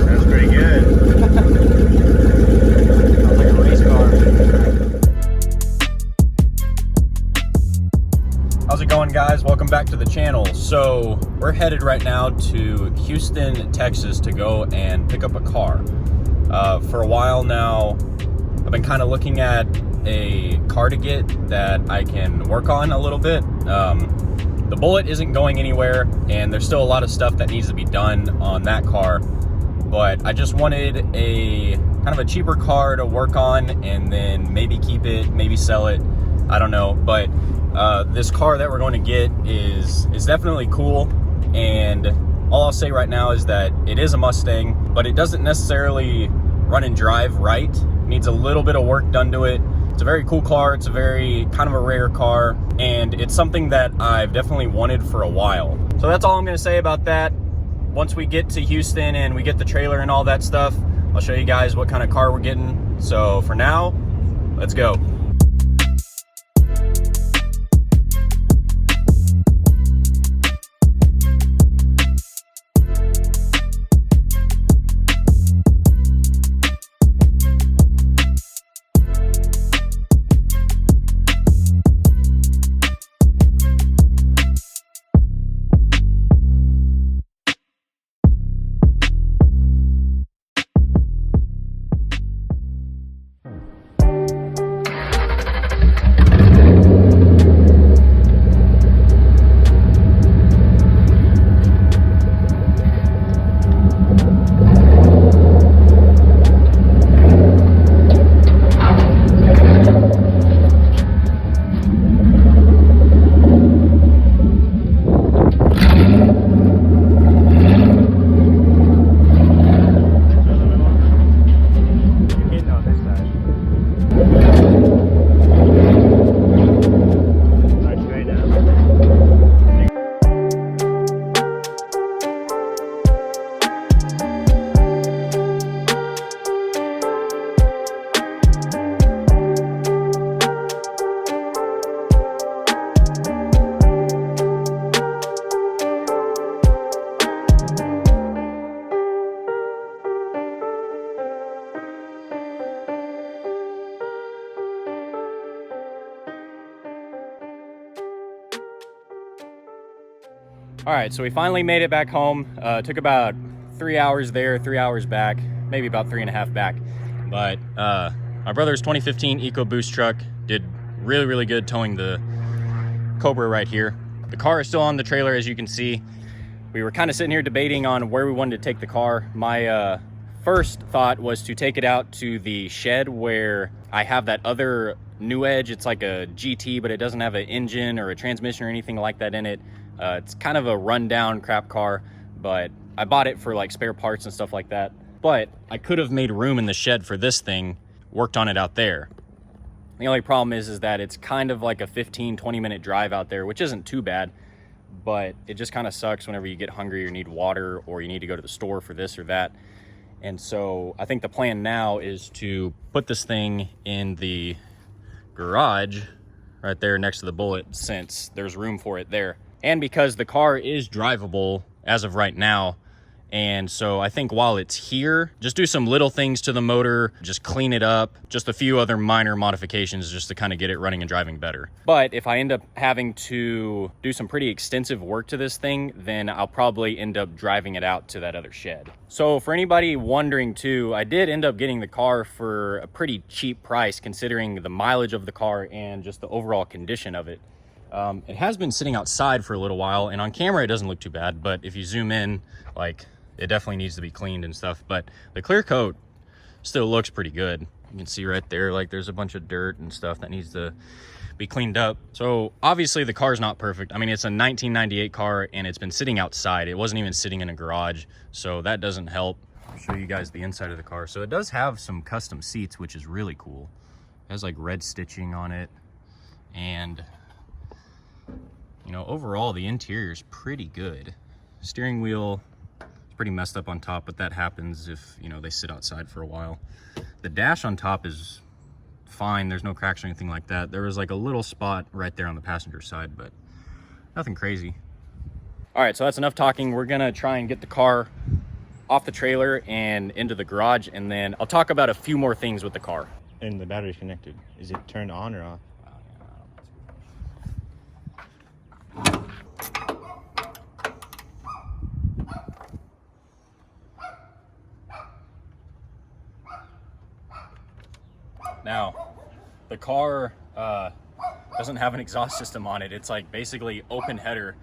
That's pretty good. Sounds like a race car. How's it going, guys? Welcome back to the channel. So we're headed right now to Houston, Texas to go and pick up a car. For a while now, I've been kind of looking at a car to get that I can work on a little bit. The Bullet isn't going anywhere, and there's still a lot of stuff that needs to be done on that car, but I just wanted a kind of a cheaper car to work on and then maybe keep it, maybe sell it, I don't know. But this car that we're going to get is definitely cool, and all I'll say right now is that it is a Mustang, but it doesn't necessarily run and drive right. It needs a little bit of work done to it. It's a very cool car. It's a very kind of a rare car, and it's something that I've definitely wanted for a while. So that's all I'm going to say about that. Once we get to Houston and we get the trailer and all that stuff, I'll show you guys what kind of car we're getting. So for now, let's go. All right, so we finally made it back home. Took about 3 hours there, 3 hours back, maybe about 3.5 back. But my brother's 2015 EcoBoost truck did really, really good towing the Cobra right here. The car is still on the trailer, as you can see. We were kind of sitting here debating on where we wanted to take the car. My first thought was to take it out to the shed where I have that other New Edge. It's like a GT, but it doesn't have an engine or a transmission or anything like that in it. It's kind of a rundown crap car, but I bought it for like spare parts and stuff like that. But I could have made room in the shed for this thing, worked on it out there. The only problem is that it's kind of like a 15-20 minute drive out there, which isn't too bad, but it just kind of sucks whenever you get hungry or need water or you need to go to the store for this or that. And so I think the plan now is to put this thing in the garage right there next to the Bullet, since there's room for it there. And because the car is drivable as of right now. And so I think while it's here, just do some little things to the motor, just clean it up, just a few other minor modifications just to kind of get it running and driving better. But if I end up having to do some pretty extensive work to this thing, then I'll probably end up driving it out to that other shed. So for anybody wondering too, I did end up getting the car for a pretty cheap price considering the mileage of the car and just the overall condition of it. It has been sitting outside for a little while, and on camera it doesn't look too bad, but if you zoom in, like, it definitely needs to be cleaned and stuff. But the clear coat still looks pretty good. You can see right there, like, there's a bunch of dirt and stuff that needs to be cleaned up. So obviously the car's not perfect. I mean, it's a 1998 car and it's been sitting outside. It wasn't even sitting in a garage, so that doesn't help. I'll show you guys the inside of the car. So it does have some custom seats, which is really cool. It has like red stitching on it, and you know, overall the interior is pretty good. Steering wheel is pretty messed up on top, but that happens if, you know, they sit outside for a while. The dash on top is fine. There's no cracks or anything like that. There was like a little spot right there on the passenger side, but nothing crazy. All right, so that's enough talking. We're gonna try and get the car off the trailer and into the garage, and then I'll talk about a few more things with the car. And the battery's connected. Is it turned on or off? Now, the car doesn't have an exhaust system on it. It's like basically open header.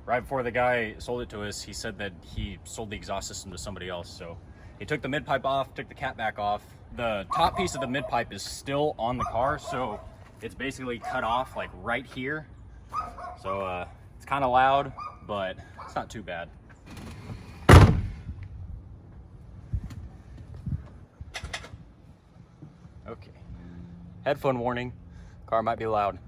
Right before the guy sold it to us, he said that he sold the exhaust system to somebody else. So he took the mid pipe off, took the cap back off. The top piece of the mid pipe is still on the car, so it's basically cut off like right here. So it's kind of loud, but it's not too bad. Okay. Headphone warning. Car might be loud.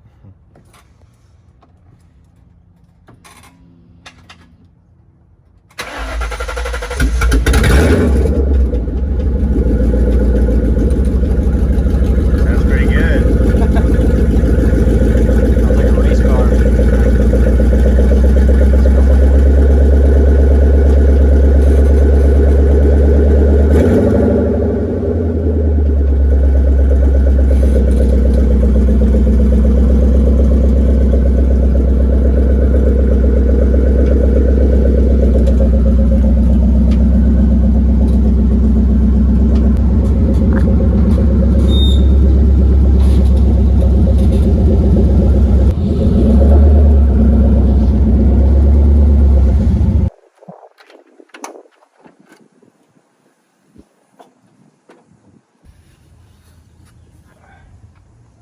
That's pretty good. Sounds like a race car.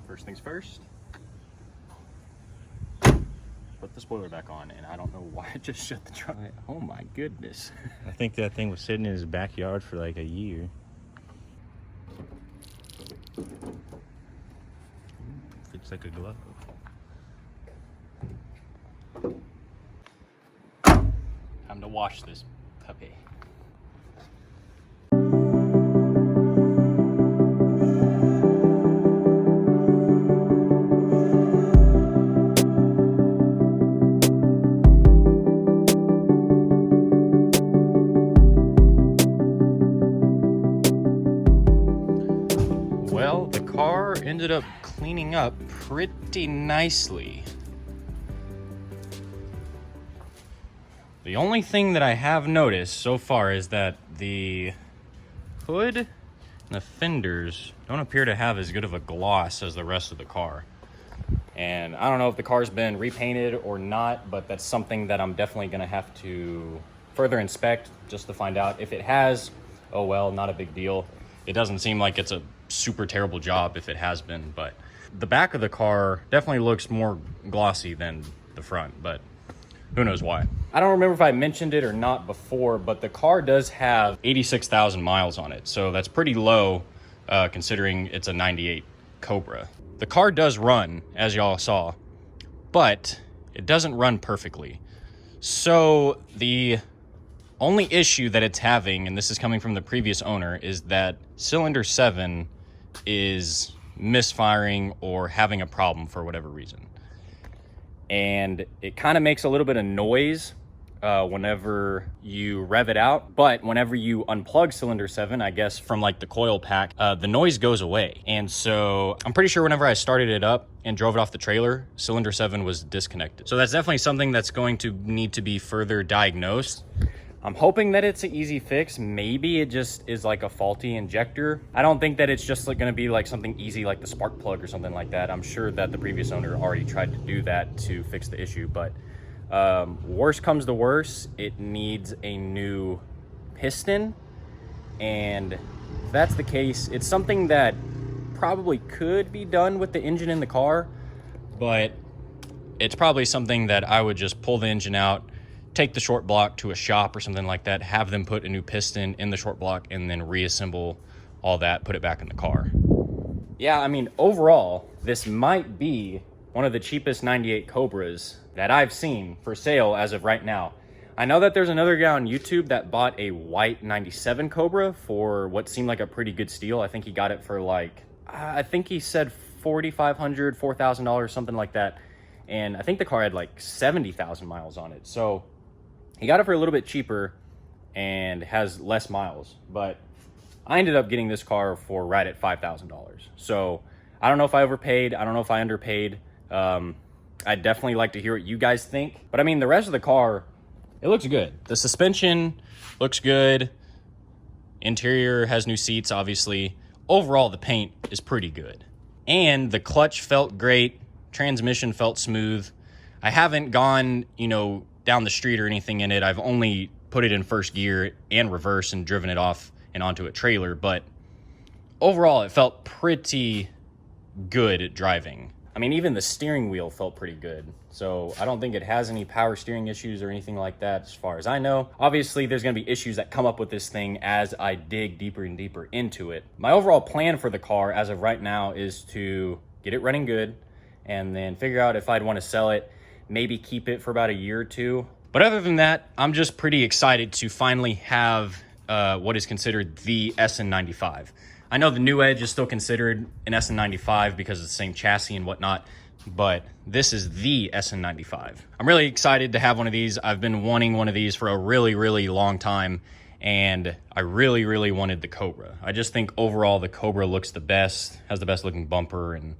First things first, put the spoiler back on, and I don't know why I just shut the trunk. Oh my goodness. I think that thing was sitting in his backyard for like a year. Fits like a glove. Time to wash this puppy. Well, the car ended up cleaning up pretty nicely. The only thing that I have noticed so far is that the hood and the fenders don't appear to have as good of a gloss as the rest of the car. And I don't know if the car's been repainted or not, but that's something that I'm definitely gonna have to further inspect just to find out. If it has, oh well, not a big deal. It doesn't seem like it's a super terrible job if it has been, but the back of the car definitely looks more glossy than the front, but who knows why. I don't remember if I mentioned it or not before, but the car does have 86,000 miles on it, so that's pretty low considering it's a 98 Cobra. The car does run, as y'all saw, but it doesn't run perfectly. So the only issue that it's having, and this is coming from the previous owner, is that cylinder 7 is misfiring or having a problem for whatever reason. And it kind of makes a little bit of noise whenever you rev it out, but whenever you unplug cylinder 7, I guess from like the coil pack, the noise goes away. And so I'm pretty sure whenever I started it up and drove it off the trailer, cylinder 7 was disconnected. So that's definitely something that's going to need to be further diagnosed. I'm hoping that it's an easy fix. Maybe it just is like a faulty injector. I don't think that it's just like gonna be like something easy like the spark plug or something like that. I'm sure that the previous owner already tried to do that to fix the issue, but worst comes to worst, it needs a new piston. And if that's the case, it's something that probably could be done with the engine in the car, but it's probably something that I would just pull the engine out, take the short block to a shop or something like that, have them put a new piston in the short block, and then reassemble all that, put it back in the car. Yeah, I mean, overall, this might be one of the cheapest 98 Cobras that I've seen for sale as of right now. I know that there's another guy on YouTube that bought a white 97 Cobra for what seemed like a pretty good steal. I think he got it for like, I think he said $4,500, $4,000, something like that. And I think the car had like 70,000 miles on it. So He got it for a little bit cheaper and has less miles, but I ended up getting this car for right at $5,000. So I don't know if I overpaid. I don't know if I underpaid. I'd definitely like to hear what you guys think. But I mean, the rest of the car, it looks good. The suspension looks good. Interior has new seats, obviously. Overall, the paint is pretty good. And the clutch felt great. Transmission felt smooth. I haven't gone, you know, down the street or anything in it. I've only put it in first gear and reverse and driven it off and onto a trailer. But overall, it felt pretty good at driving. I mean, even the steering wheel felt pretty good. So I don't think it has any power steering issues or anything like that as far as I know. Obviously, there's gonna be issues that come up with this thing as I dig deeper and deeper into it. My overall plan for the car as of right now is to get it running good and then figure out if I'd wanna sell it, maybe keep it for about a year or two. But other than that, I'm just pretty excited to finally have what is considered the SN95. I know the New Edge is still considered an SN95 because of the same chassis and whatnot, but this is the SN95. I'm really excited to have one of these. I've been wanting one of these for a really, really long time, and I really, really wanted the Cobra. I just think overall the Cobra looks the best, has the best looking bumper and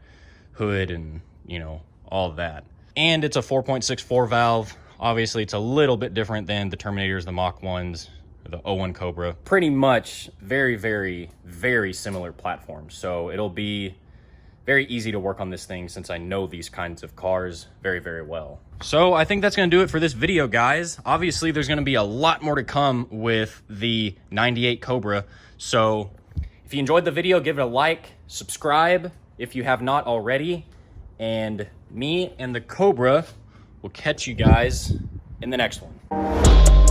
hood and, you know, all of that. And it's a 4.64 valve. Obviously, it's a little bit different than the Terminators, the Mach 1s, the 01 Cobra. Pretty much very, very, very similar platforms. So it'll be very easy to work on this thing since I know these kinds of cars very, very well. So I think that's gonna do it for this video, guys. Obviously, there's gonna be a lot more to come with the 98 Cobra. So if you enjoyed the video, give it a like, subscribe if you have not already, and me and the Cobra will catch you guys in the next one.